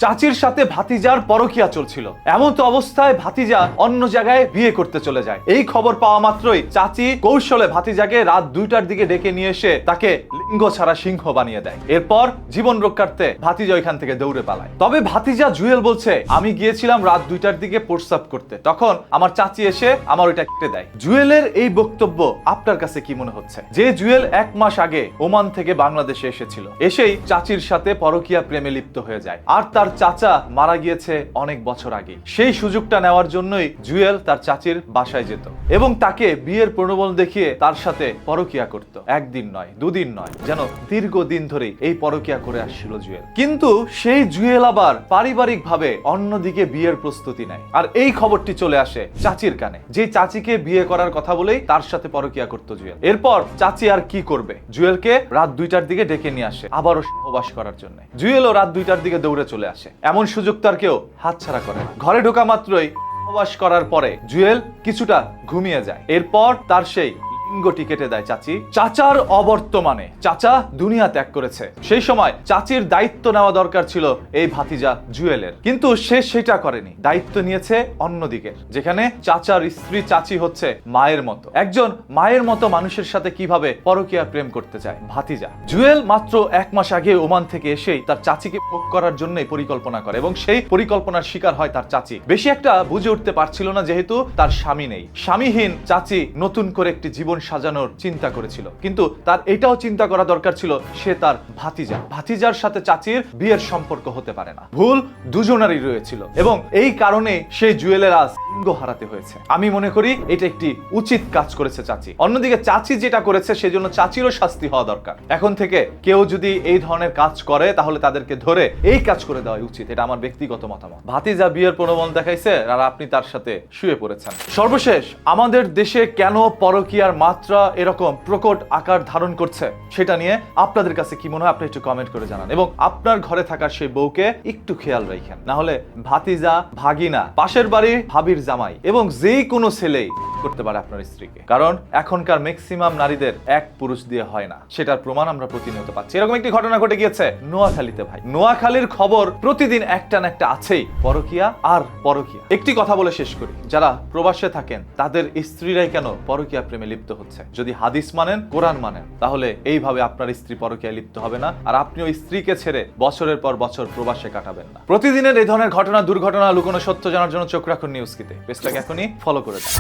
চাচির সাথে ভাতিজার পরকীয়া চলছিল। এমন তো অবস্থায় ভাতিজা অন্য জায়গায় বিয়ে করতে চলে যায়। এই খবর পাওয়া মাত্রই চাচি কৌশলে ভাতিজাকে রাত 2টার দিকে ডেকে নিয়ে এসে তাকে লিঙ্গ ছাড়া সিংহ বানিয়ে দেয়। এরপর জীবন রক্ষার্থে ভাতিজা ওইখান থেকে দৌড়ে পালায়। তবে ভাতিজা জুয়েল বলছে, আমি গিয়েছিলাম রাত 2টার দিকে প্রস্রাব করতে, তখন আমার চাচি এসে আমার ওইটা কেটে দেয়। জুয়েলের এই বক্তব্য আপনার কাছে কি মনে হচ্ছে? যে জুয়েল 1 মাস আগে ওমান থেকে বাংলাদেশে এসেছিল, এসেই চাচির সাথে পরকীয়া প্রেমে লিপ্ত হয়ে যায়। আর তার চাচা মারা গিয়েছে অনেক বছর আগে। সেই সুযোগটা নেওয়ার জন্যই জুয়েল তার চাচির বাসায় যেত এবং তাকে বিয়ের প্রলোভন দেখিয়ে তার সাথে পরকীয়া করত। 1 দিন নয়, 2 দিন নয়, যেন দীর্ঘদিন ধরে এই পরকীয়া করে আসছিল জুয়েল। কিন্তু সেই জুয়েল আবার পারিবারিক ভাবে অন্যদিকে বিয়ের প্রস্তুতি নেয়। আর এই খবরটি চলে আসে চাচির কানে, যে চাচিকে বিয়ে করার কথা বলেই তার সাথে পরকীয়া করত জুয়েল। এরপর চাচি আর কি করবে, জুয়েলকে রাত 2টার দিকে ডেকে নিয়ে আসে আবারও সহবাস করার জন্য। জুয়েলও রাত 2টার দিকে দৌড়ে চলে আসে। এমন সুযোগ তার কেউ হাতছাড়া করে না। ঘরে ঢোকা মাত্রই সহবাস করার পরে জুয়েল কিছুটা ঘুমিয়ে যায়। এরপর তার সেই লিঙ্গটি কেটে দেয় চাচি। চাচার অবর্তমানে চাচা দুনিয়া ত্যাগ করেছে। সেই সময় চাচির দায়িত্ব নেওয়া দরকার ছিল এই ভাতিজা জুয়েলের, কিন্তু সে সেটা করেনি। দায়িত্ব নিয়েছে অন্যদিকে, যেখানে চাচার স্ত্রী চাচি হচ্ছে মায়ের মতো। একজন মায়ের মতো মানুষের সাথে কিভাবে পরকীয়া প্রেম করতে চায় ভাতিজা। জুয়েল মাত্র 1 মাস আগে ওমান থেকে এসেই তার চাচিকে ভোগ করার জন্যই পরিকল্পনা করে এবং সেই পরিকল্পনার শিকার হয় তার চাচি। বেশি একটা বুঝে উঠতে পারছিল না, যেহেতু তার স্বামী নেই। স্বামীহীন চাচি নতুন করে একটি জীবন সাজানোর চিন্তা করেছিল, কিন্তু তার এটাও চিন্তা করা দরকার ছিল সে তার ভাতিজার সাথে চাচির বিয়ের সম্পর্ক হতে পারে না। ভুল দুজনেরই রয়েছিল এবং এই কারণে সেই জুয়েলের আজ লিঙ্গ হারাতে হয়েছে। আমি মনে করি এটা একটি উচিত কাজ করেছে চাচি। অন্যদিকে চাচি যেটা করেছে সেজন্য চাচিরও শাস্তি হওয়া দরকার। এখন থেকে কেউ যদি এই ধরনের কাজ করে তাহলে তাদেরকে ধরে এই কাজ করে দেওয়া উচিত। এটা আমার ব্যক্তিগত মতামত। ভাতিজা বিয়ের প্রলোভন দেখাইছে আর আপনি তার সাথে শুয়ে পড়েছেন। সর্বশেষ, আমাদের দেশে কেন পরকীয়ার মাত্রা এরকম প্রকট আকার ধারণ করছে সেটা নিয়ে আপনাদের কাছে কি মনে হয় আপনি একটু কমেন্ট করে জানান এবং আপনার ঘরে থাকার সেই বউকে একটু খেয়াল রাখেন, না হলে ভাতিজা, ভাগিনা, পাশের বাড়ির ভাবির জামাই এবং যেই কোনো ছেলেই করতে পারে আপনার স্ত্রীকে। কারণ এখনকার ম্যাক্সিমাম নারীদের এক পুরুষ দিয়ে হয় না, সেটার প্রমাণ আমরা প্রতিনিয়ত পাচ্ছি। এরকম একটি ঘটনা ঘটে গিয়েছে নোয়াখালীতে। ভাই, নোয়াখালীর খবর প্রতিদিন একটা না একটা আছেই, পরকীয়া আর পরকীয়া। একটি কথা বলে শেষ করি, যারা প্রবাসে থাকেন তাদের স্ত্রীরাই কেন পরকীয়া প্রেমে লিপ্ত হচ্ছে? যদি হাদিস মানেন, কোরআন মানেন, তাহলে এইভাবে আপনার স্ত্রী পরকীয়ায় লিপ্ত হবে না আর আপনিও স্ত্রীকে ছেড়ে বছরের পর বছর প্রবাসে কাটাবেন না। প্রতিদিনের এই ধরনের ঘটনা, দুর্ঘটনা, লুকোনো সত্য জানার জন্য চোখ রাখুন নিউজ কিতে। পেজটাকে এখনই ফলো করে দিন।